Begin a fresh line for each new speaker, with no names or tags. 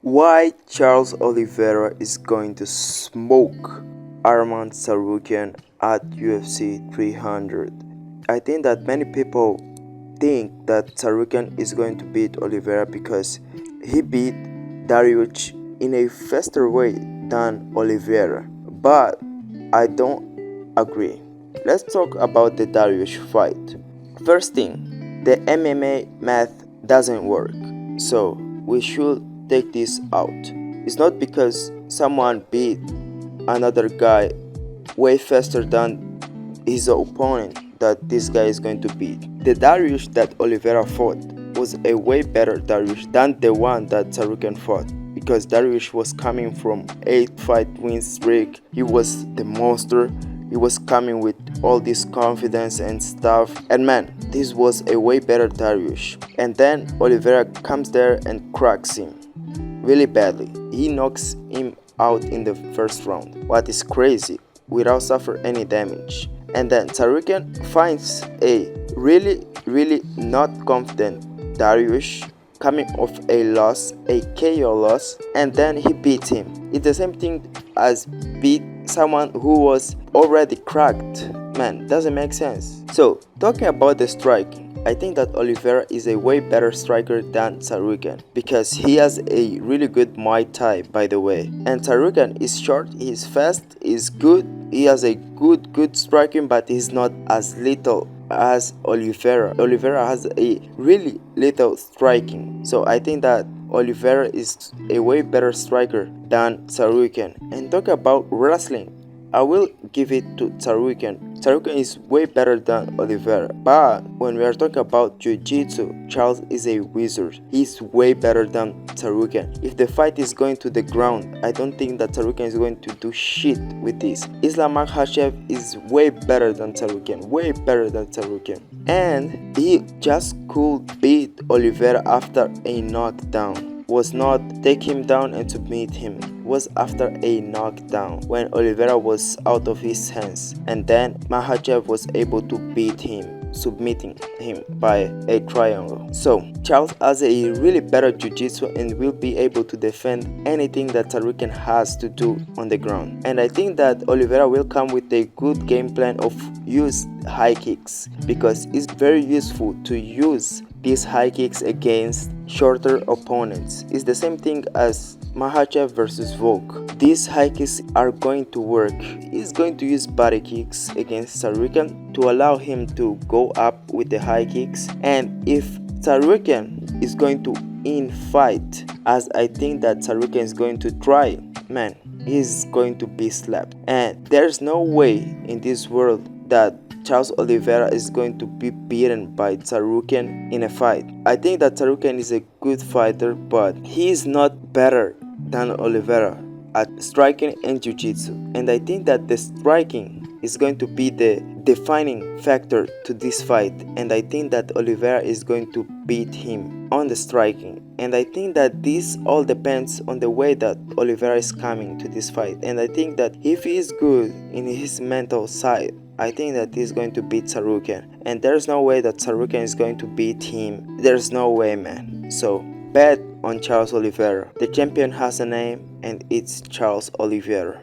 Why Charles Oliveira is going to smoke Arman Tsarukyan at UFC 300. I think that many people think that Tsarukyan is going to beat Oliveira because he beat Dariush in a faster way than Oliveira. But I don't agree. Let's talk about the Dariush fight. First thing, the MMA math doesn't work. So we should take this out. It's not because someone beat another guy way faster than his opponent that this guy is going to beat. The Dariush that Oliveira fought was a way better Dariush than the one that Tsarukyan fought, because Dariush was coming from 8-fight win streak. He was the monster. He was coming with all this confidence and stuff, and man, this was a way better Dariush. And then Oliveira comes there and cracks him really badly. He knocks him out in the first round, what is crazy, without suffering any damage. And then Tsarukyan finds a really not confident Dariush coming off a loss, a KO loss, and then he beats him. It's the same thing as beat someone who was already cracked. Man, doesn't make sense. So, talking about the striking, I think that Oliveira is a way better striker than Tsarukyan because he has a really good Muay Thai, by the way. And Tsarukyan is short, he's fast, he's good, he has a good striking, but he's not as lethal as Oliveira. Oliveira has a really lethal striking. So I think that Oliveira is a way better striker than Tsarukyan. And talk about wrestling, I will give it to Tsarukyan. Tsarukyan is way better than Oliveira. But when we are talking about Jiu-Jitsu, Charles is a wizard. He's way better than Tsarukyan. If the fight is going to the ground, I don't think that Tsarukyan is going to do shit with this. Islam Makhachev is way better than Tsarukyan. Way better than Tsarukyan. And he just could beat Oliveira after a knockdown. Was not take him down and submit him, was after a knockdown when Oliveira was out of his hands, and then Makhachev was able to beat him, submitting him by a triangle. So Charles has a really better jiu-jitsu and will be able to defend anything that Tsarukyan has to do on the ground. And I think that Oliveira will come with a good game plan of use high kicks, because it's very useful to use these high kicks against shorter opponents. It's the same thing as Makhachev versus Volk. These high kicks are going to work. He's going to use body kicks against Tsarukyan to allow him to go up with the high kicks. And if Tsarukyan is going to fight, as I think that Tsarukyan is going to try, man, he's going to be slapped. And there's no way in this world that Charles Oliveira is going to be beaten by Tsarukyan in a fight. I think that Tsarukyan is a good fighter, but he is not better than Oliveira at striking and jiu-jitsu. And I think that the striking is going to be the defining factor to this fight. And I think that Oliveira is going to beat him on the striking. And I think that this all depends on the way that Oliveira is coming to this fight. And I think that if he is good in his mental side, I think that he's going to beat Tsarukyan. And there's no way that Tsarukyan is going to beat him. There's no way, man. So bet on Charles Oliveira. The champion has a name, and it's Charles Oliveira.